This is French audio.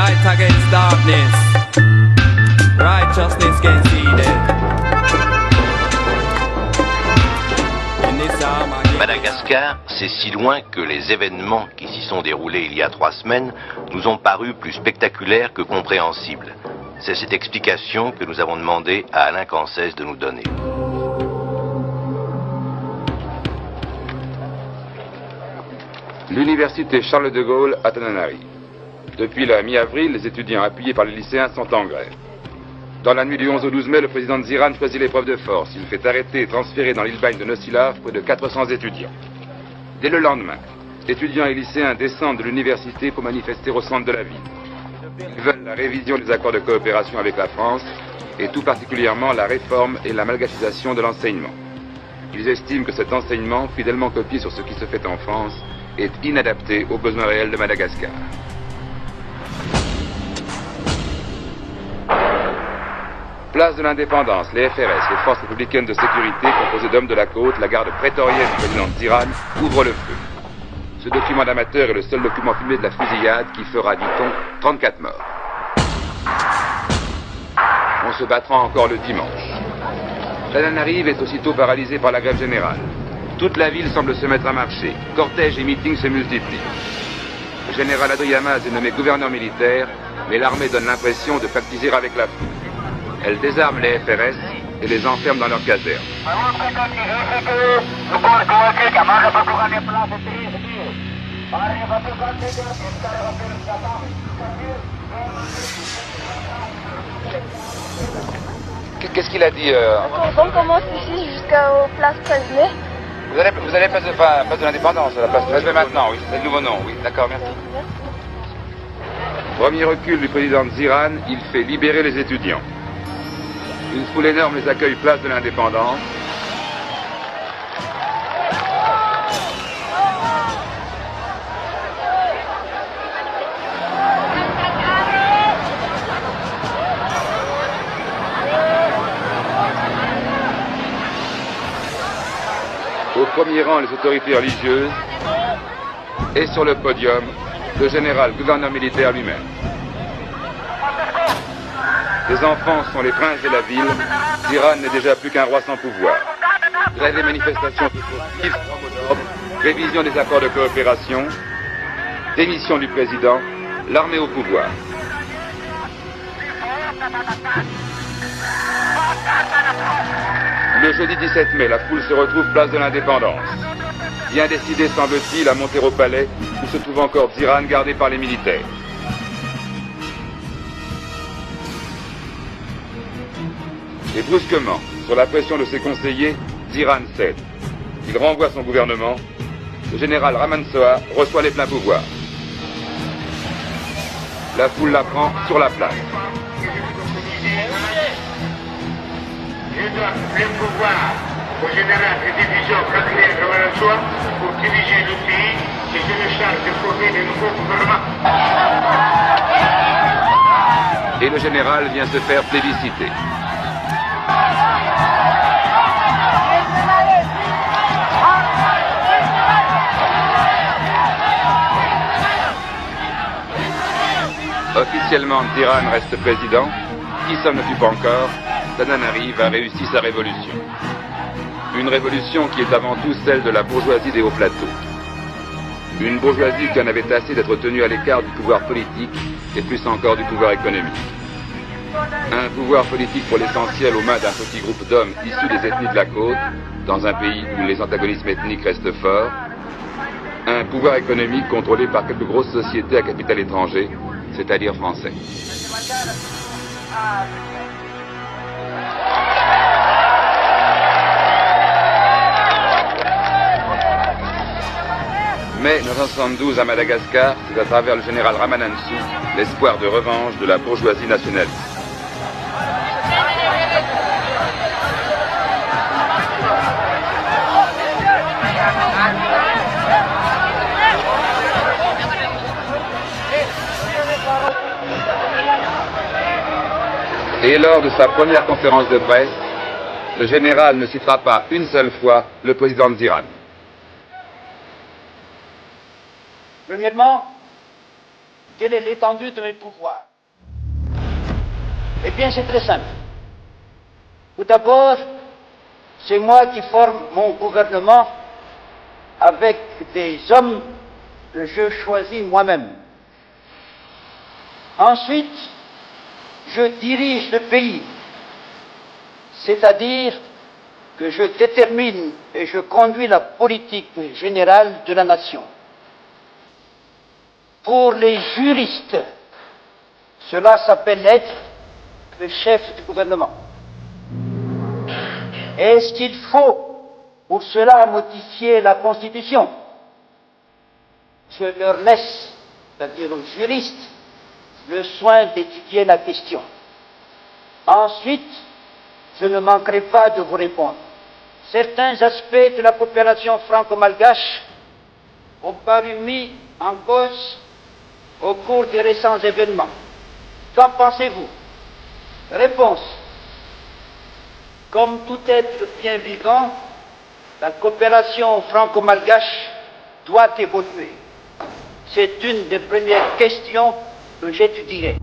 Light against darkness, righteousness conceded. In this Armageddon. Madagascar, c'est si loin que les événements qui s'y sont déroulés il y a 3 semaines nous ont paru plus spectaculaires que compréhensibles. C'est cette explication que nous avons demandé à Alain Cancès de nous donner. L'université Charles de Gaulle à Tananarive. Depuis la mi-avril, les étudiants appuyés par les lycéens sont en grève. Dans la nuit du 11 au 12 mai, le président Dziran choisit l'épreuve de force. Il fait arrêter et transférer dans l'île Bagne de Nocilav près de 400 étudiants. Dès le lendemain, étudiants et lycéens descendent de l'université pour manifester au centre de la ville. Ils veulent la révision des accords de coopération avec la France et tout particulièrement la réforme et la malgacisation de l'enseignement. Ils estiment que cet enseignement, fidèlement copié sur ce qui se fait en France, est inadapté aux besoins réels de Madagascar. Place de l'Indépendance, les FRS, les forces républicaines de sécurité composées d'hommes de la côte, la garde prétorienne du président Dziran, ouvrent le feu. Ce document d'amateur est le seul document filmé de la fusillade qui fera, dit-on, 34 morts. On se battra encore le dimanche. Tananarive est aussitôt paralysée par la grève générale. Toute la ville semble se mettre à marcher. Cortèges et meetings se multiplient. Le général Adriamaz est nommé gouverneur militaire, mais l'armée donne l'impression de pactiser avec la foule. Elle désarme les FRS et les enferme dans leur caserne. Qu'est-ce qu'il a dit On commence ici jusqu'à place 13 mai. Vous allez place de l'Indépendance, à la place 13 mai maintenant, oui, c'est le nouveau nom, oui, d'accord, merci. Premier recul du président Dziran, il fait libérer les étudiants. Une foule énorme les accueille place de l'Indépendance. Au premier rang, les autorités religieuses et sur le podium, le général gouverneur militaire lui-même. Les enfants sont les princes de la ville. Dziran n'est déjà plus qu'un roi sans pouvoir. Grève et manifestations se poursuivent, révision des accords de coopération, démission du président, l'armée au pouvoir. Le jeudi 17 mai, la foule se retrouve place de l'Indépendance. Bien décidé, semble-t-il, à monter au palais, où se trouve encore Dziran, gardé par les militaires. Et brusquement, sur la pression de ses conseillers, Dziran cède. Il renvoie son gouvernement. Le général Ramansoa reçoit les pleins pouvoirs. La foule la prend sur la place. Je donne le pouvoir au général de division Gabriel Ramansoa pour diriger le pays et je me charge de former de nouveaux gouvernements. Et le général vient se faire plébisciter. Officiellement, Dziran reste président. Qui s'en occupe encore? Tananarive a réussi sa révolution. Une révolution qui est avant tout celle de la bourgeoisie des hauts plateaux. Une bourgeoisie qui en avait assez d'être tenue à l'écart du pouvoir politique et plus encore du pouvoir économique. Un pouvoir politique pour l'essentiel aux mains d'un petit groupe d'hommes issus des ethnies de la côte, dans un pays où les antagonismes ethniques restent forts. Un pouvoir économique contrôlé par quelques grosses sociétés à capital étranger, c'est-à-dire français. Mais 1972 à Madagascar, c'est à travers le général Ramanansou l'espoir de revanche de la bourgeoisie nationaliste. Et lors de sa première conférence de presse, le général ne citera pas une seule fois le président Dziran. Premièrement, quelle est l'étendue de mes pouvoirs? Eh bien, c'est très simple. Tout d'abord, c'est moi qui forme mon gouvernement avec des hommes que je choisis moi-même. Ensuite, je dirige le pays, c'est-à-dire que je détermine et je conduis la politique générale de la nation. Pour les juristes, cela s'appelle être le chef du gouvernement. Est-ce qu'il faut pour cela modifier la Constitution? Je leur laisse, c'est-à-dire aux juristes, le soin d'étudier la question. Ensuite, je ne manquerai pas de vous répondre. Certains aspects de la coopération franco-malgache ont paru mis en cause au cours des récents événements. Qu'en pensez-vous? Réponse. Comme tout être bien vivant, la coopération franco-malgache doit évoluer. C'est une des premières questions que j'étudierai.